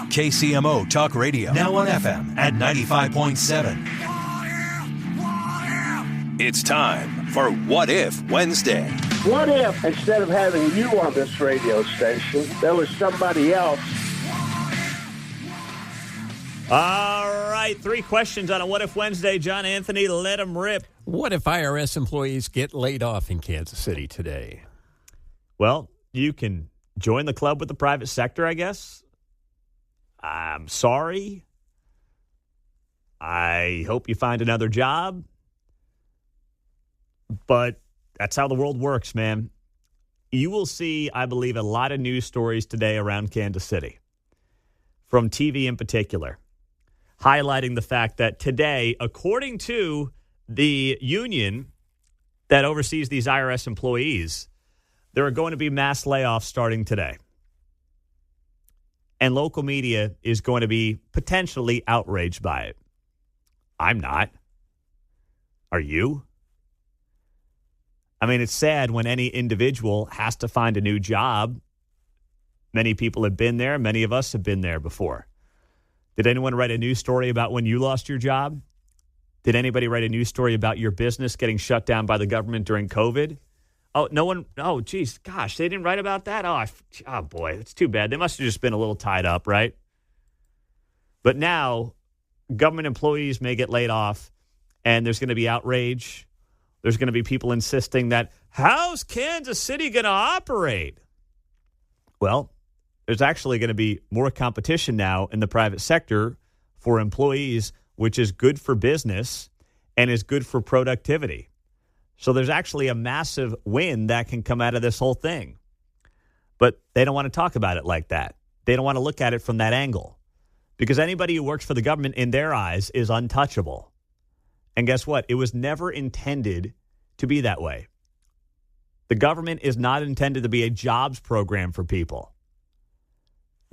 KCMO Talk Radio. Now on FM at 95.7. It's time for What If Wednesday. What if, instead of having you on this radio station, there was somebody else? All right, 3 questions on a What If Wednesday. John Anthony, let them rip. What if IRS employees get laid off in Kansas City today? Well, you can join the club with the private sector, I guess. I'm sorry. I hope you find another job. But that's how the world works, man. You will see, I believe, a lot of news stories today around Kansas City, from TV in particular, highlighting the fact that today, according to the union that oversees these IRS employees, there are going to be mass layoffs starting today. And local media is going to be potentially outraged by it. I'm not. Are you? I mean, it's sad when any individual has to find a new job. Many people have been there. Many of us have been there before. Did anyone write a news story about when you lost your job? Did anybody write a news story about your business getting shut down by the government during COVID? Oh, no one. Oh, geez. Gosh, they didn't write about that? Oh, boy. It's too bad. They must have just been a little tied up, right? But now, government employees may get laid off, and there's going to be outrage. There's going to be people insisting that, how's Kansas City going to operate? Well, there's actually going to be more competition now in the private sector for employees, which is good for business and is good for productivity. So there's actually a massive win that can come out of this whole thing. But they don't want to talk about it like that. They don't want to look at it from that angle. Because anybody who works for the government, in their eyes, is untouchable. And guess what? It was never intended to be that way. The government is not intended to be a jobs program for people.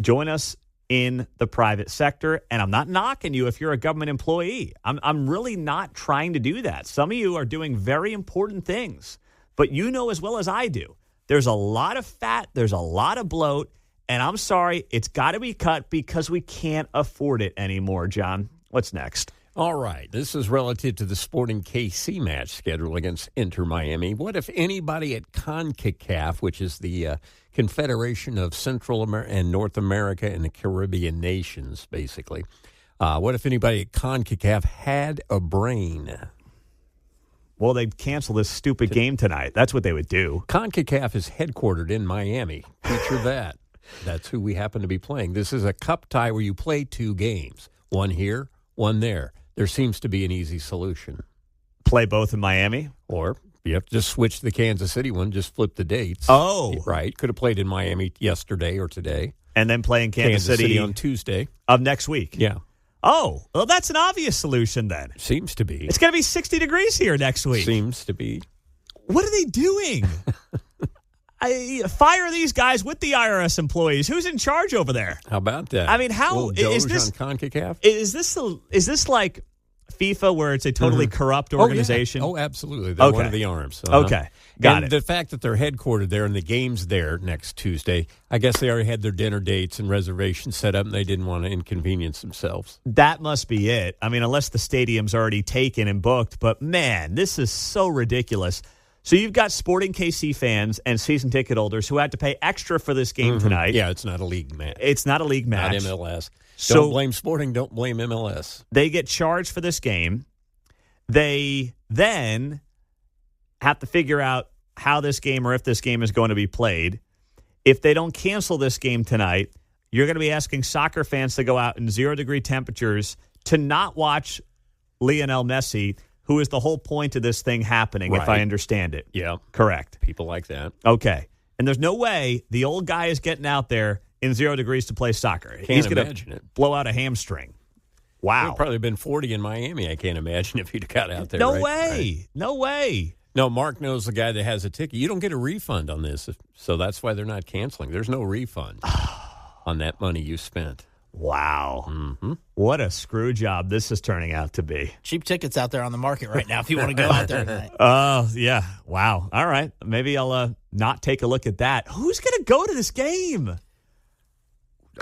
Join us in the private sector, and I'm not knocking you if you're a government employee. I'm really not trying to do that. Some of you are doing very important things, but you know as well as I do, there's a lot of fat, there's a lot of bloat, and I'm sorry, it's got to be cut because we can't afford it anymore, John. What's next? All right. This is relative to the Sporting KC match scheduled against Inter Miami. What if anybody at CONCACAF, which is the Confederation of Central America and North America and the Caribbean nations, basically, what if anybody at CONCACAF had a brain? Well, they'd cancel this stupid game tonight. That's what they would do. CONCACAF is headquartered in Miami. Picture that. That's who we happen to be playing. This is a cup tie where you play 2 games, one here, one there. There seems to be an easy solution. Play both in Miami? Or you have to just switch the Kansas City one, just flip the dates. Oh. Right. Could have played in Miami yesterday or today. And then play in Kansas City on Tuesday. Of next week. Yeah. Oh, well, that's an obvious solution then. Seems to be. It's going to be 60 degrees here next week. Seems to be. What are they doing? Fire these guys with the IRS employees. Who's in charge over there? How about that? I mean, how is this on CONCACAF? Is this like FIFA, where it's a totally corrupt organization? Oh, absolutely. They're one of the arms. Okay, got it. The fact that they're headquartered there and the game's there next Tuesday, I guess they already had their dinner dates and reservations set up, and they didn't want to inconvenience themselves. That must be it. I mean, unless the stadium's already taken and booked. But, man, this is so ridiculous. So you've got Sporting KC fans and season ticket holders who had to pay extra for this game tonight. Yeah, it's not a league match. It's not a league match. Not MLS. So don't blame Sporting. Don't blame MLS. They get charged for this game. They then have to figure out how this game or if this game is going to be played. If they don't cancel this game tonight, you're going to be asking soccer fans to go out in 0-degree temperatures to not watch Lionel Messi, who is the whole point of this thing happening, if I understand it. Yeah. Correct. People like that. Okay. And there's no way the old guy is getting out there in 0 degrees to play soccer. He's going to blow out a hamstring. Wow. It would probably been 40 in Miami, I can't imagine, if he'd got out there. No way. No way. No, Mark knows the guy that has a ticket. You don't get a refund on this, so that's why they're not canceling. There's no refund on that money you spent. Wow. Mm-hmm. What a screw job this is turning out to be. Cheap tickets out there on the market right now if you want to go out there tonight. Yeah. Wow. All right. Maybe I'll not take a look at that. Who's going to go to this game?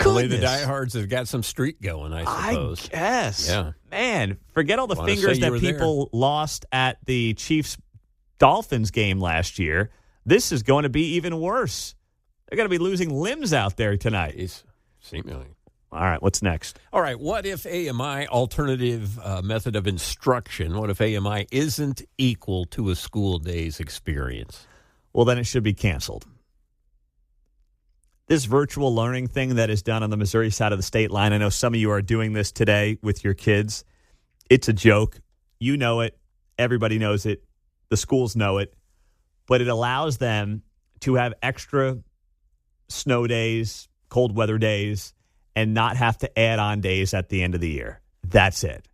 Only the Goodness. diehards have got some streak going, I suppose. I guess. Yeah. Man, forget all the Wanna fingers say you that were people lost at the Chiefs-Dolphins game last year. This is going to be even worse. They're going to be losing limbs out there tonight. Jeez, seemingly. All right, what's next? All right, what if AMI, alternative method of instruction, what if AMI isn't equal to a school day's experience? Well, then it should be canceled. This virtual learning thing that is done on the Missouri side of the state line, I know some of you are doing this today with your kids. It's a joke. You know it. Everybody knows it. The schools know it. But it allows them to have extra snow days, cold weather days, and not have to add on days at the end of the year. That's it.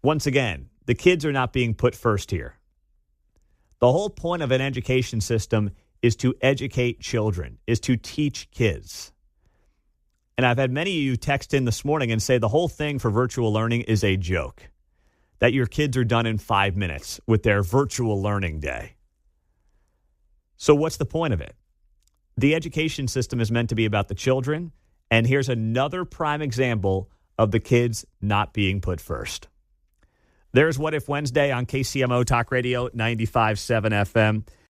Once again, the kids are not being put first here. The whole point of an education system is to educate children, is to teach kids. And I've had many of you text in this morning and say the whole thing for virtual learning is a joke, that your kids are done in 5 minutes with their virtual learning day. So what's the point of it? The education system is meant to be about the children, and here's another prime example of the kids not being put first. There's What If Wednesday on KCMO Talk Radio 95.7 FM.